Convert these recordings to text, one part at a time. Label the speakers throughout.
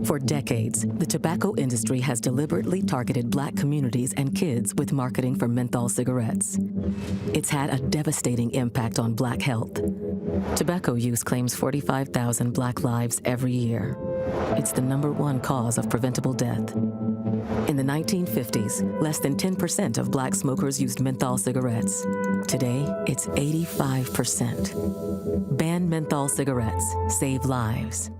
Speaker 1: For decades, the tobacco industry has deliberately targeted Black communities and kids with marketing for menthol cigarettes. It's had a devastating impact on Black health. Tobacco use claims 45,000 Black lives every year. It's the #1 cause of preventable death. In the 1950s, less than 10% of Black smokers used menthol cigarettes. Today, it's 85%. Ban menthol cigarettes. Save lives.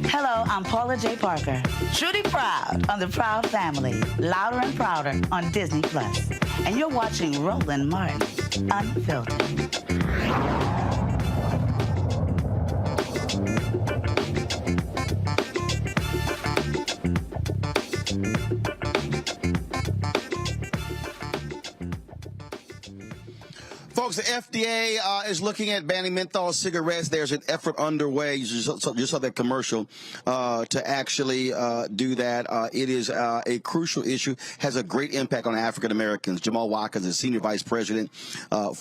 Speaker 2: Hello, I'm Paula J. Parker. Truly proud of the Proud Family, Louder and Prouder on Disney+. And you're watching Roland Martin Unfiltered.
Speaker 3: Folks, the FDA is looking at banning menthol cigarettes. There's an effort underway. You just saw that commercial to actually do that. It is a crucial issue, has a great impact on African Americans. Jamal Watkins is Senior Vice President of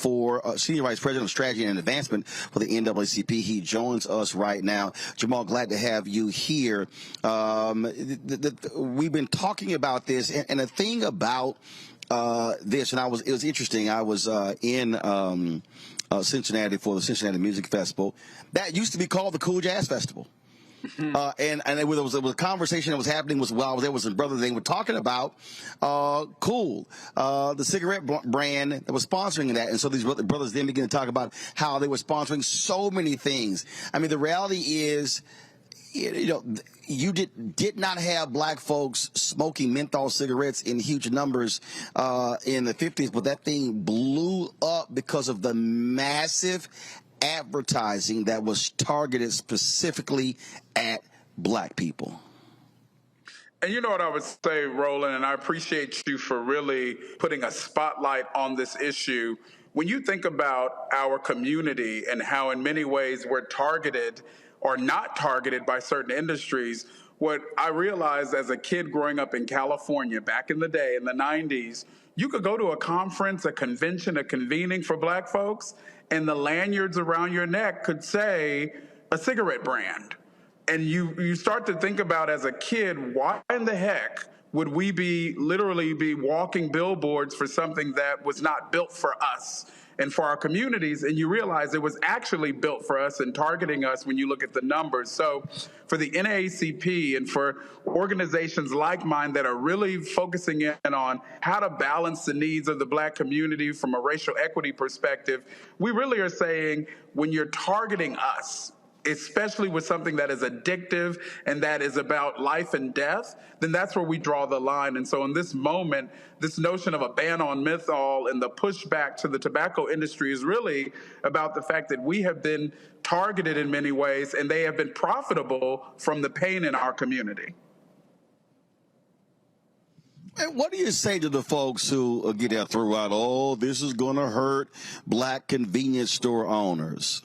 Speaker 3: Strategy and Advancement for the NAACP. He joins us right now. Jamal, glad to have you here. We've been talking about this, and the thing about this, and it was interesting. I was in Cincinnati for the Cincinnati Music Festival. That used to be called the Cool Jazz Festival. And there was a conversation that was happening while I was there with some brothers. They were talking about Cool, the cigarette brand that was sponsoring that. And so these brothers then began to talk about how they were sponsoring so many things. I mean, the reality is, you did not have Black folks smoking menthol cigarettes in huge numbers in the 50s, but that thing blew up because of the massive advertising that was targeted specifically at Black people.
Speaker 4: And you know what I would say, Roland, and I appreciate you for really putting a spotlight on this issue. When you think about our community and how in many ways we're targeted or not targeted by certain industries, what I realized as a kid growing up in California back in the day, in the 90s, you could go to a conference, a convention, a convening for Black folks, and the lanyards around your neck could say a cigarette brand. And you start to think about as a kid, why in the heck would we literally be walking billboards for something that was not built for us and for our communities? And you realize it was actually built for us and targeting us when you look at the numbers. So for the NAACP and for organizations like mine that are really focusing in on how to balance the needs of the Black community from a racial equity perspective, we really are saying when you're targeting us, especially with something that is addictive and that is about life and death, then that's where we draw the line. And so in this moment, this notion of a ban on menthol and the pushback to the tobacco industry is really about the fact that we have been targeted in many ways and they have been profitable from the pain in our community.
Speaker 3: And what do you say to the folks who get out throughout, oh, this is going to hurt Black convenience store owners?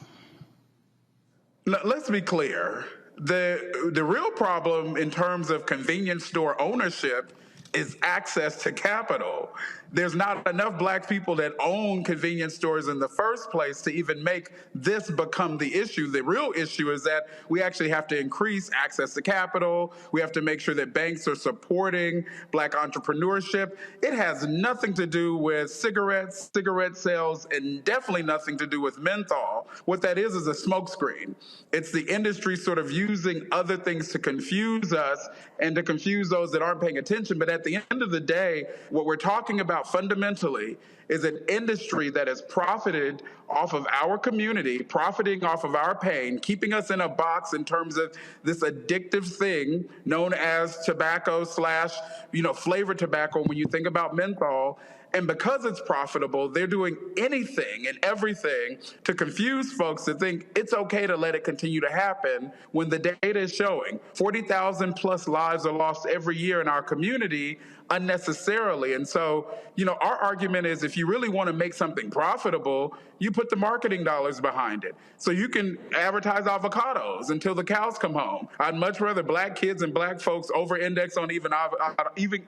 Speaker 4: Let's be clear. The real problem in terms of convenience store ownership is access to capital. There's not enough Black people that own convenience stores in the first place to even make this become the issue. The real issue is that we actually have to increase access to capital. We have to make sure that banks are supporting Black entrepreneurship. It has nothing to do with cigarettes, cigarette sales, and definitely nothing to do with menthol. What that is a smokescreen. It's the industry sort of using other things to confuse us and to confuse those that aren't paying attention. But at the end of the day, what we're talking about fundamentally is an industry that has profited off of our community, profiting off of our pain, keeping us in a box in terms of this addictive thing known as tobacco / flavored tobacco when you think about menthol. And because it's profitable, they're doing anything and everything to confuse folks to think it's okay to let it continue to happen when the data is showing 40,000 plus lives are lost every year in our community unnecessarily. And so, our argument is if you really want to make something profitable, you put the marketing dollars behind it. So you can advertise avocados until the cows come home. I'd much rather Black kids and Black folks over-index on even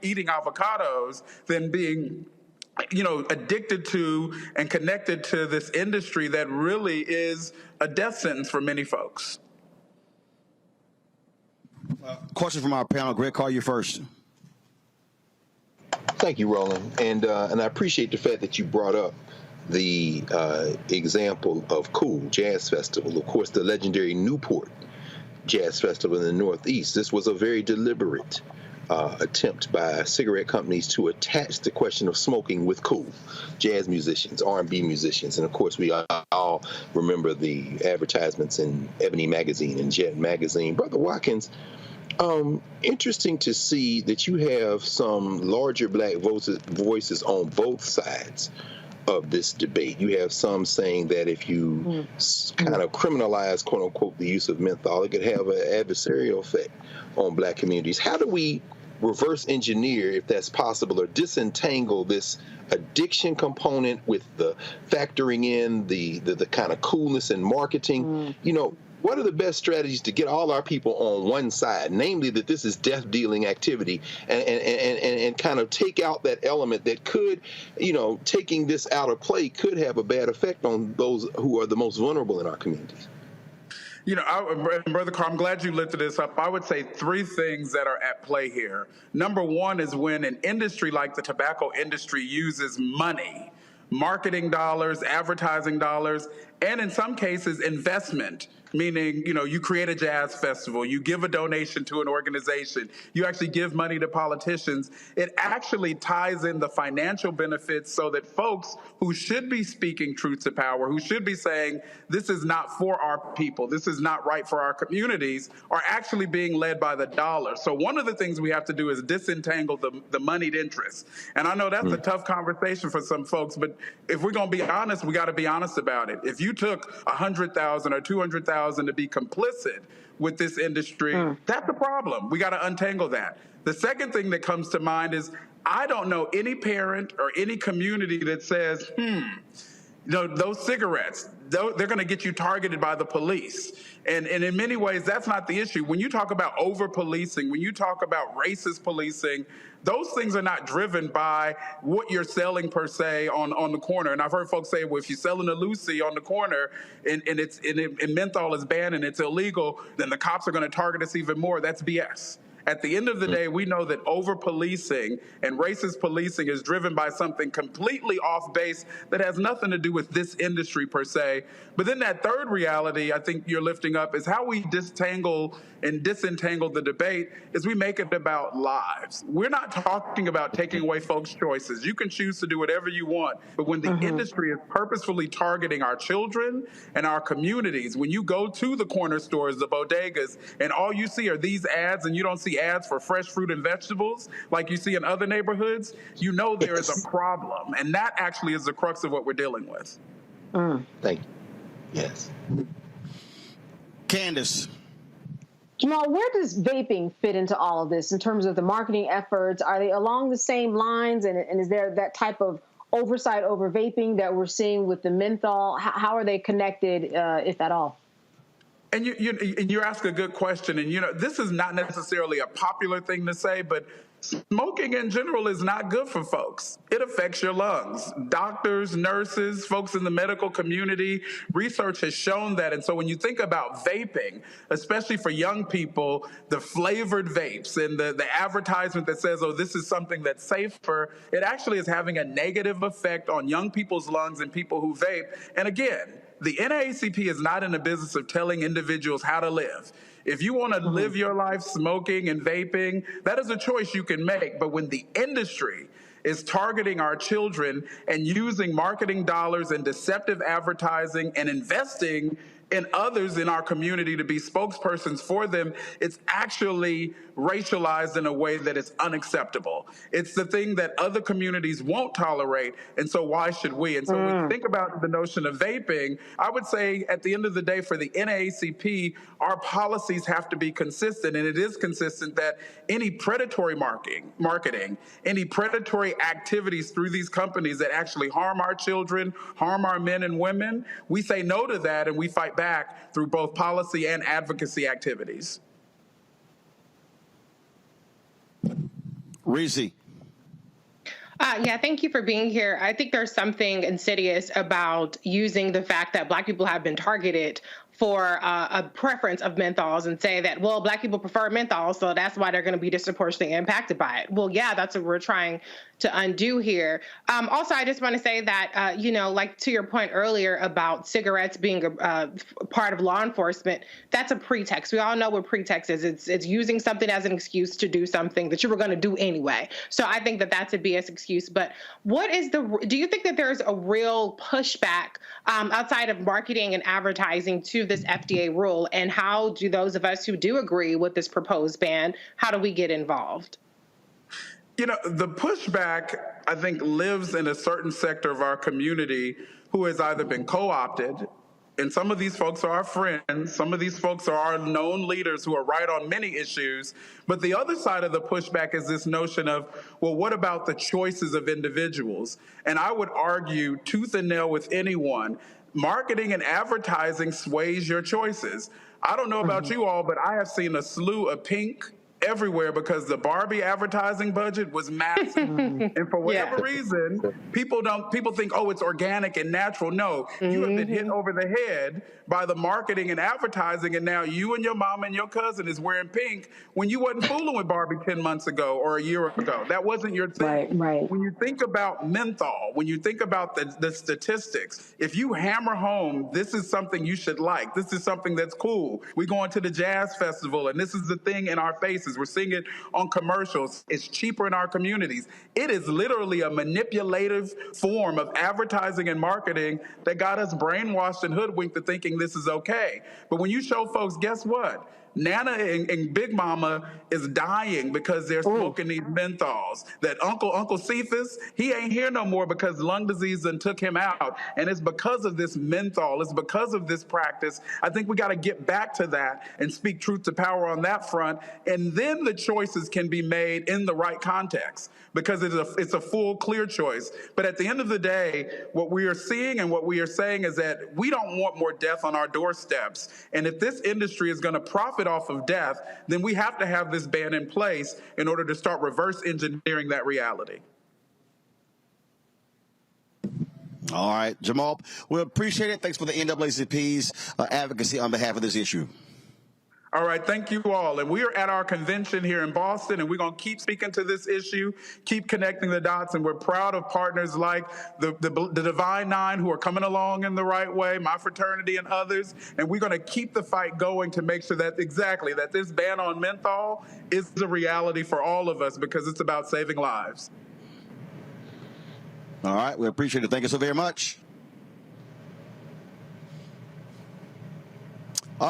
Speaker 4: eating avocados than being addicted to and connected to this industry that really is a death sentence for many folks.
Speaker 3: Question from our panel. Greg, call you first.
Speaker 5: Thank you, Roland. And I appreciate the fact that you brought up the example of Cool Jazz Festival. Of course, the legendary Newport Jazz Festival in the Northeast. This was a very deliberate attempt by cigarette companies to attach the question of smoking with cool jazz musicians, R&B musicians. And of course, we all remember the advertisements in Ebony Magazine and Jet Magazine. Brother Watkins, interesting to see that you have some larger black voices on both sides of this debate. You have some saying that if you kind of criminalize, quote unquote, the use of menthol, it could have an adversarial effect on black communities. How do we reverse engineer, if that's possible, or disentangle this addiction component with the factoring in the kind of coolness in marketing? You know, what are the best strategies to get all our people on one side, namely that this is death-dealing activity, and kind of take out that element that could, you know, taking this out of play could have a bad effect on those who are the most vulnerable in our communities?
Speaker 4: You know, Brother Carr, I'm glad you lifted this up. I would say three things that are at play here. Number one is when an industry like the tobacco industry uses money, marketing dollars, advertising dollars, and in some cases investment, meaning, you know, you create a jazz festival, you give a donation to an organization, you actually give money to politicians. It actually ties in the financial benefits so that folks who should be speaking truth to power, who should be saying this is not for our people, this is not right for our communities, are actually being led by the dollar. So one of the things we have to do is disentangle the moneyed interests. And I know that's a tough conversation for some folks, but if we're going to be honest, we got to be honest about it. If you took 100,000 or 200,000 to be complicit with this industry, that's a problem. We got to untangle that. The second thing that comes to mind is I don't know any parent or any community that says, you know, those cigarettes, they're going to get you targeted by the police. And in many ways, that's not the issue. When you talk about over-policing, when you talk about racist policing, those things are not driven by what you're selling per se on the corner. And I've heard folks say, well, if you're selling a Lucy on the corner and menthol is banned and it's illegal, then the cops are going to target us even more. That's BS. At the end of the day, we know that over-policing and racist policing is driven by something completely off base that has nothing to do with this industry per se. But then that third reality I think you're lifting up is how we disentangle the debate is we make it about lives. We're not talking about taking away folks' choices. You can choose to do whatever you want, but when the industry is purposefully targeting our children and our communities, when you go to the corner stores, the bodegas, and all you see are these ads and you don't see ads for fresh fruit and vegetables like you see in other neighborhoods, you know there is a problem. And that actually is the crux of what we're dealing with.
Speaker 5: Thank you. Yes.
Speaker 3: Candace.
Speaker 6: Jamal, where does vaping fit into all of this in terms of the marketing efforts? Are they along the same lines? And is there that type of oversight over vaping that we're seeing with the menthol? How are they connected, if at all?
Speaker 4: And you ask a good question. And, you know, this is not necessarily a popular thing to say, but smoking in general is not good for folks. It affects your lungs. Doctors, nurses, folks in the medical community, research has shown that. And so when you think about vaping, especially for young people, the flavored vapes and the advertisement that says, oh, this is something that's safer, it actually is having a negative effect on young people's lungs and people who vape. And again, the NAACP is not in the business of telling individuals how to live. If you want to live your life smoking and vaping, that is a choice you can make. But when the industry is targeting our children and using marketing dollars and deceptive advertising and investing in others in our community to be spokespersons for them, it's actually racialized in a way that is unacceptable. It's the thing that other communities won't tolerate, and so why should we? And so when you think about the notion of vaping, I would say at the end of the day for the NAACP, our policies have to be consistent, and it is consistent that any predatory marketing, any predatory activities through these companies that actually harm our children, harm our men and women, we say no to that and we fight back through both policy and advocacy activities.
Speaker 3: Reezy.
Speaker 7: Yeah, thank you for being here. I think there's something insidious about using the fact that Black people have been targeted for a preference of menthols and say that, well, Black people prefer menthol, so that's why they're going to be disproportionately impacted by it. Well, yeah, that's what we're trying to undo here. Also, I just want to say that, like to your point earlier about cigarettes being a part of law enforcement, that's a pretext. We all know what pretext is. It's using something as an excuse to do something that you were going to do anyway. So I think that that's a BS excuse. But do you think that there's a real pushback outside of marketing and advertising to this FDA rule? And how do those of us who do agree with this proposed ban, how do we get involved?
Speaker 4: The pushback, I think, lives in a certain sector of our community who has either been co-opted, and some of these folks are our friends, some of these folks are our known leaders who are right on many issues, but the other side of the pushback is this notion of, well, what about the choices of individuals? And I would argue tooth and nail with anyone, marketing and advertising sways your choices. I don't know about you all, but I have seen a slew of pink everywhere because the Barbie advertising budget was massive. And for whatever reason, people think, oh, it's organic and natural. No, you have been hit over the head by the marketing and advertising, and now you and your mom and your cousin is wearing pink when you wasn't fooling with Barbie 10 months ago or a year ago. That wasn't your thing.
Speaker 6: Right.
Speaker 4: When you think about menthol, when you think about the statistics, if you hammer home, this is something you should like, this is something that's cool. We going to the jazz festival, and this is the thing in our faces. We're seeing it on commercials. It's cheaper in our communities. It is literally a manipulative form of advertising and marketing that got us brainwashed and hoodwinked to thinking this is okay. But when you show folks, guess what? Nana and Big Mama is dying because they're smoking these menthols. That Uncle Cephas, he ain't here no more because lung disease done took him out. And it's because of this menthol. It's because of this practice. I think we got to get back to that and speak truth to power on that front. And then the choices can be made in the right context because it's a full, clear choice. But at the end of the day, what we are seeing and what we are saying is that we don't want more death on our doorsteps. And if this industry is going to profit off of death, then we have to have this ban in place in order to start reverse engineering that reality.
Speaker 3: All right, Jamal, we appreciate it. Thanks for the NAACP's advocacy on behalf of this issue.
Speaker 4: All right, thank you all. And we are at our convention here in Boston, and we're going to keep speaking to this issue, keep connecting the dots, and we're proud of partners like the Divine Nine who are coming along in the right way, my fraternity and others, and we're going to keep the fight going to make sure that that this ban on menthol is the reality for all of us because it's about saving lives.
Speaker 3: All right, we appreciate it. Thank you so very much.